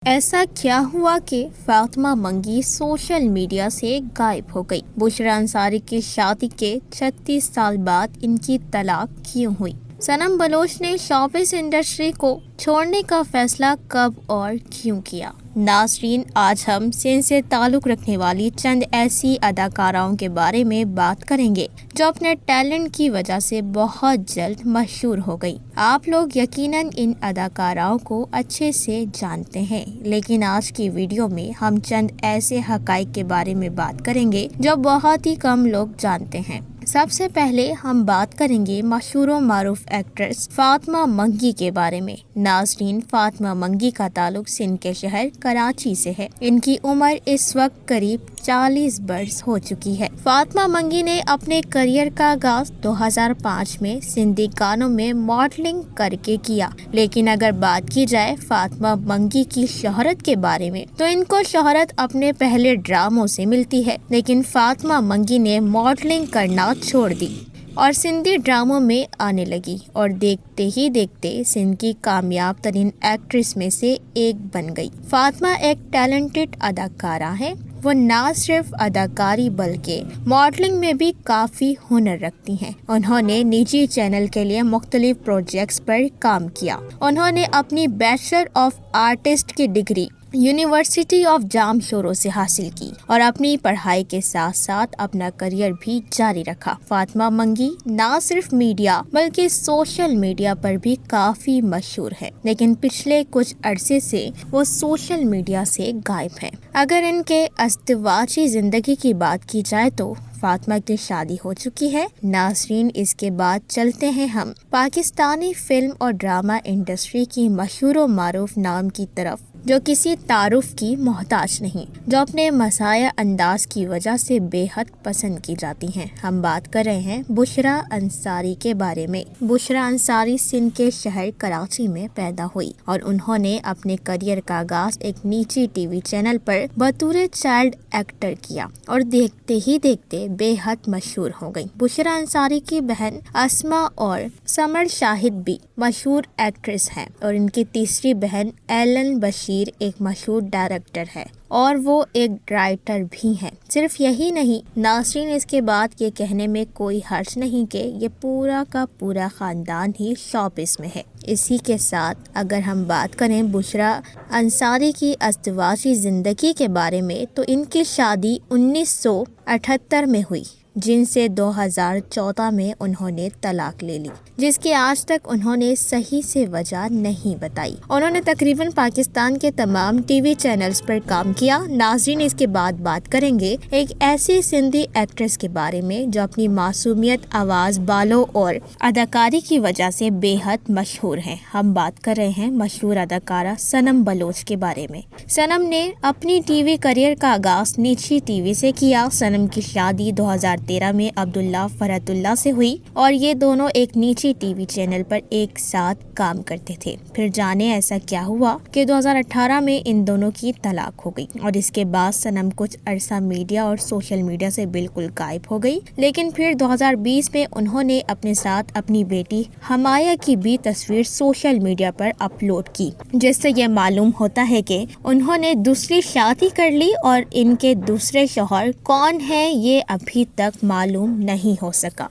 ایسا کیا ہوا کہ فاطمہ منگی سوشل میڈیا سے غائب ہو گئی؟ بشریٰ انصاری کی شادی کے 36 سال بعد ان کی طلاق کیوں ہوئی؟ صنم بلوچ نے شوبز انڈسٹری کو چھوڑنے کا فیصلہ کب اور کیوں کیا؟ ناظرین، آج ہم سندھ سے تعلق رکھنے والی چند ایسی اداکاراؤں کے بارے میں بات کریں گے جو اپنے ٹیلنٹ کی وجہ سے بہت جلد مشہور ہو گئی۔ آپ لوگ یقیناً ان اداکاراؤں کو اچھے سے جانتے ہیں، لیکن آج کی ویڈیو میں ہم چند ایسے حقائق کے بارے میں بات کریں گے جو بہت ہی کم لوگ جانتے ہیں۔ سب سے پہلے ہم بات کریں گے مشہور و معروف ایکٹریس فاطمہ منگی کے بارے میں۔ ناظرین، فاطمہ منگی کا تعلق سندھ کے شہر کراچی سے ہے۔ ان کی عمر اس وقت قریب 40 برس ہو چکی ہے۔ فاطمہ منگی نے اپنے کریئر کا آغاز 2005 میں سندھی گانوں میں ماڈلنگ کر کے کیا، لیکن اگر بات کی جائے فاطمہ منگی کی شہرت کے بارے میں تو ان کو شہرت اپنے پہلے ڈراموں سے ملتی ہے، لیکن فاطمہ منگی نے ماڈلنگ کرنا چھوڑ دی اور سندھی ڈراموں میں آنے لگی اور دیکھتے ہی دیکھتے سندھ کی کامیاب ترین ایکٹریس میں سے ایک بن گئی۔ فاطمہ ایک ٹیلنٹڈ اداکارہ ہے۔ وہ نہ صرف اداکاری بلکہ ماڈلنگ میں بھی کافی ہنر رکھتی ہیں۔ انہوں نے نجی چینل کے لیے مختلف پروجیکٹس پر کام کیا۔ انہوں نے اپنی بیچلر آف آرٹسٹ کی ڈگری یونیورسٹی آف جام شورو سے حاصل کی اور اپنی پڑھائی کے ساتھ ساتھ اپنا کریئر بھی جاری رکھا۔ فاطمہ منگی نہ صرف میڈیا بلکہ سوشل میڈیا پر بھی کافی مشہور ہے، لیکن پچھلے کچھ عرصے سے وہ سوشل میڈیا سے غائب ہیں۔ اگر ان کے ازدواجی زندگی کی بات کی جائے تو فاطمہ کی شادی ہو چکی ہے۔ ناظرین، اس کے بعد چلتے ہیں ہم پاکستانی فلم اور ڈرامہ انڈسٹری کی مشہور و معروف نام کی طرف، جو کسی تعارف کی محتاج نہیں، جو اپنے مزاحیہ انداز کی وجہ سے بے حد پسند کی جاتی ہیں۔ ہم بات کر رہے ہیں بشریٰ انصاری کے بارے میں۔ بشریٰ انصاری سندھ کے شہر کراچی میں پیدا ہوئی اور انہوں نے اپنے کریئر کا آغاز ایک نجی ٹی وی چینل پر بطور چائلڈ ایکٹر کیا اور دیکھتے ہی دیکھتے بے حد مشہور ہو گئی۔ بشریٰ انصاری کی بہن اسما اور سمر شاہد بھی مشہور ایکٹریس ہیں اور ان کی تیسری بہن ایلن بشیر ایک مشہور ڈائریکٹر ہے اور وہ ایک رائٹر بھی ہیں۔ صرف یہی نہیں، ناظرین، اس کے بعد یہ کہنے میں کوئی حرج نہیں کہ یہ پورا کا پورا خاندان ہی شوبز میں ہے۔ اسی کے ساتھ اگر ہم بات کریں بشریٰ انصاری کی ازدواجی زندگی کے بارے میں تو ان کی شادی 1978 میں ہوئی، جن سے 2014 میں انہوں نے طلاق لے لی، جس کی آج تک انہوں نے صحیح سے وجہ نہیں بتائی۔ انہوں نے تقریباً پاکستان کے تمام ٹی وی چینلز پر کام کیا۔ ناظرین، اس کے بعد بات کریں گے ایک ایسی سندھی ایکٹریس کے بارے میں جو اپنی معصومیت، آواز، بالوں اور اداکاری کی وجہ سے بے حد مشہور ہے۔ ہم بات کر رہے ہیں مشہور اداکارہ صنم بلوچ کے بارے میں۔ صنم نے اپنی ٹی وی کریئر کا آغاز نجی ٹی وی سے کیا۔ صنم کی شادی 2013 میں عبداللہ فرحت اللہ سے ہوئی اور یہ دونوں ایک نجی ٹی وی چینل پر ایک ساتھ کام کرتے تھے۔ پھر جانے ایسا کیا ہوا کہ 2018 میں ان دونوں کی طلاق ہو گئی اور اس کے بعد صنم کچھ عرصہ میڈیا اور سوشل میڈیا سے بالکل غائب ہو گئی، لیکن پھر 2020 میں انہوں نے اپنے ساتھ اپنی بیٹی حمایہ کی بھی تصویر سوشل میڈیا پر اپلوڈ کی، جس سے یہ معلوم ہوتا ہے کہ انہوں نے دوسری شادی کر لی اور ان کے دوسرے شوہر کون ہیں یہ ابھی تک معلوم نہیں ہو سکا۔